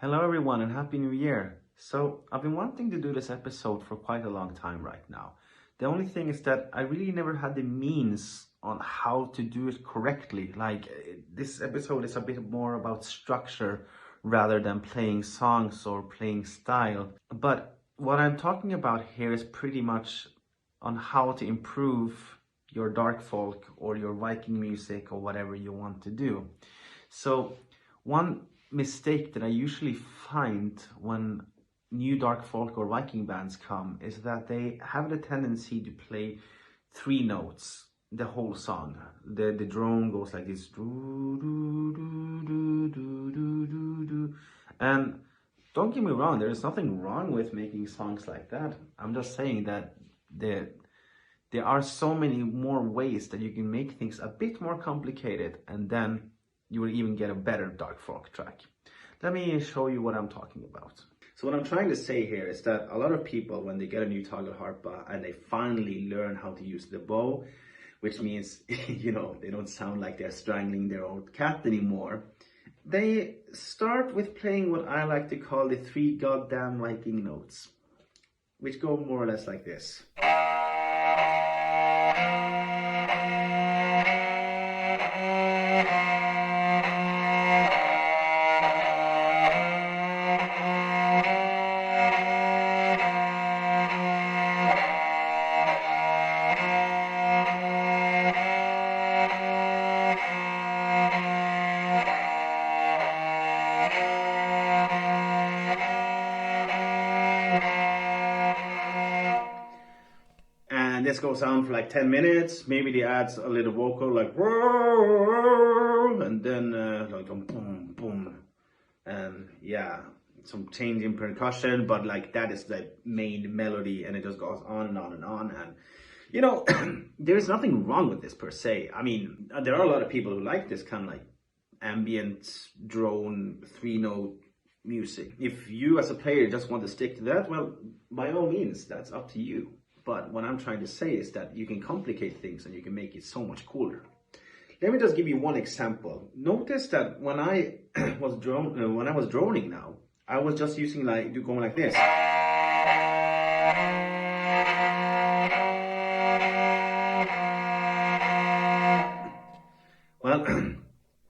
Hello everyone and Happy New Year. So I've been wanting to do this episode for quite a long time right now. The only thing is that I really never had the means on how to do it correctly. This episode is a bit more about structure rather than playing songs or playing style. But what I'm talking about here is pretty much on how to improve your dark folk or your Viking music or whatever you want to do. So one mistake that I usually find when new dark folk or Viking bands come is that they have the tendency to play three notes the whole song. The drone goes like this, and don't get me wrong, there is nothing wrong with making songs like that. I'm just saying that there are so many more ways that you can make things a bit more complicated, and then you will even get a better dark folk track. Let me show you what I'm talking about. So what I'm trying to say here is that a lot of people, when they get a new Tagelharpa and they finally learn how to use the bow, which means, they don't sound like they're strangling their old cat anymore, they start with playing what I like to call the three goddamn Viking notes, which go more or less like this. And this goes on for like 10 minutes. Maybe they add a little vocal like whoa, and then like boom, boom, and yeah, some change in percussion, but like that is the main melody, and it just goes on and on and on. And there's nothing wrong with this per se. I mean, there are a lot of people who like this kind of like ambient drone three note music. If you as a player just want to stick to that, well, by all means, that's up to you. But what I'm trying to say is that you can complicate things and you can make it so much cooler. Let me just give you one example. Notice that when I was droning now, I was just using going like this. Well,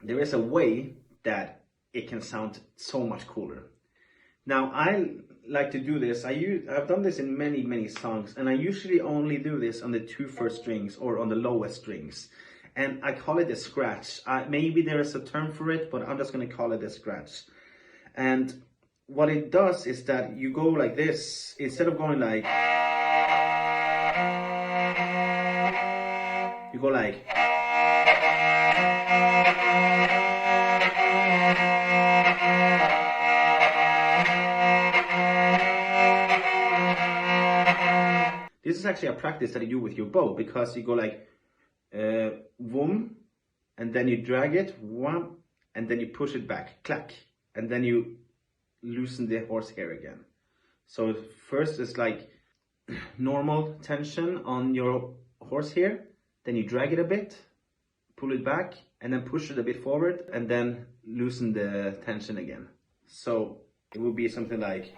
there is a way that it can sound so much cooler. Now, I like to do this. I've done this in many songs, and I usually only do this on the two first strings or on the lowest strings. And I call it a scratch. Maybe there is a term for it, but I'm just going to call it a scratch. And what it does is that you go like this, instead of going like, you go like, this is actually a practice that you do with your bow, because you go like wum, and then you drag it, wham, and then you push it back, clack, and then you loosen the horsehair again. So first it's like normal tension on your horsehair, then you drag it a bit, pull it back, and then push it a bit forward, and then loosen the tension again. So it would be something like,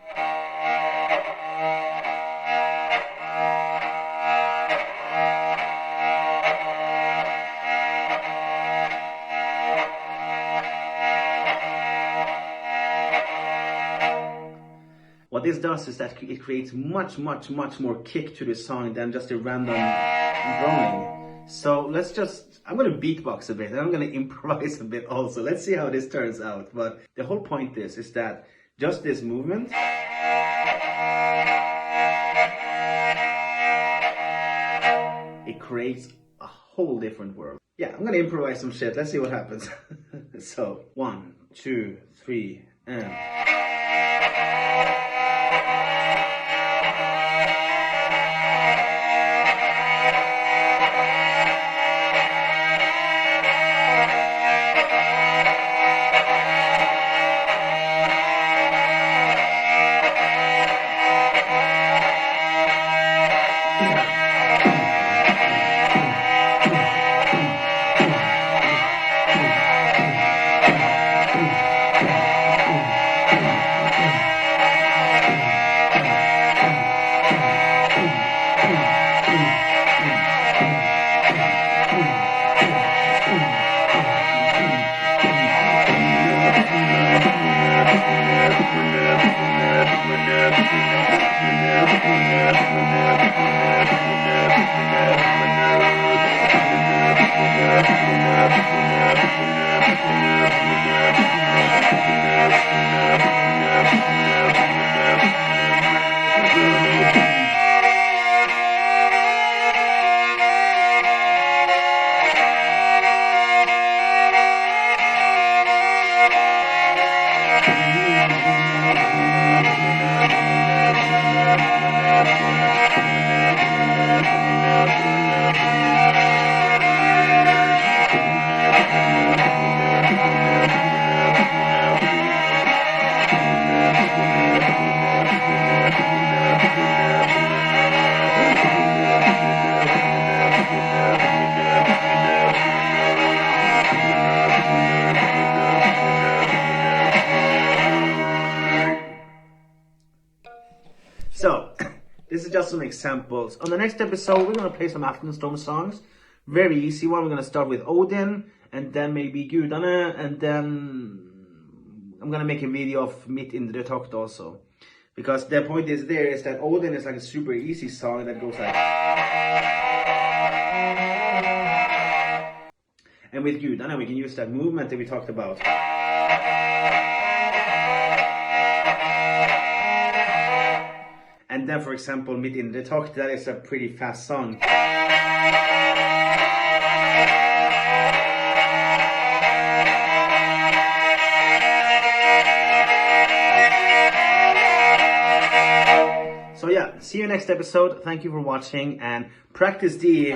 what this does is that it creates much more kick to the song than just a random droning. So I'm going to beatbox a bit, and I'm going to improvise a bit also. Let's see how this turns out. But the whole point is that just this movement, it creates a whole different world. Yeah, I'm going to improvise some shit. Let's see what happens. So 1, 2, 3, and... This is just some examples. On the next episode, we're going to play some Aftenstorm songs. Very easy one. We're going to start with Odin, and then maybe Gudane, and then I'm going to make a video of Mitt Indre Tokt also. Because the point is that Odin is like a super easy song that goes like... And with Gudane, we can use that movement that we talked about. And then, for example, Mitt Indre Tokt, that is a pretty fast song. So yeah, see you next episode. Thank you for watching, and practice the...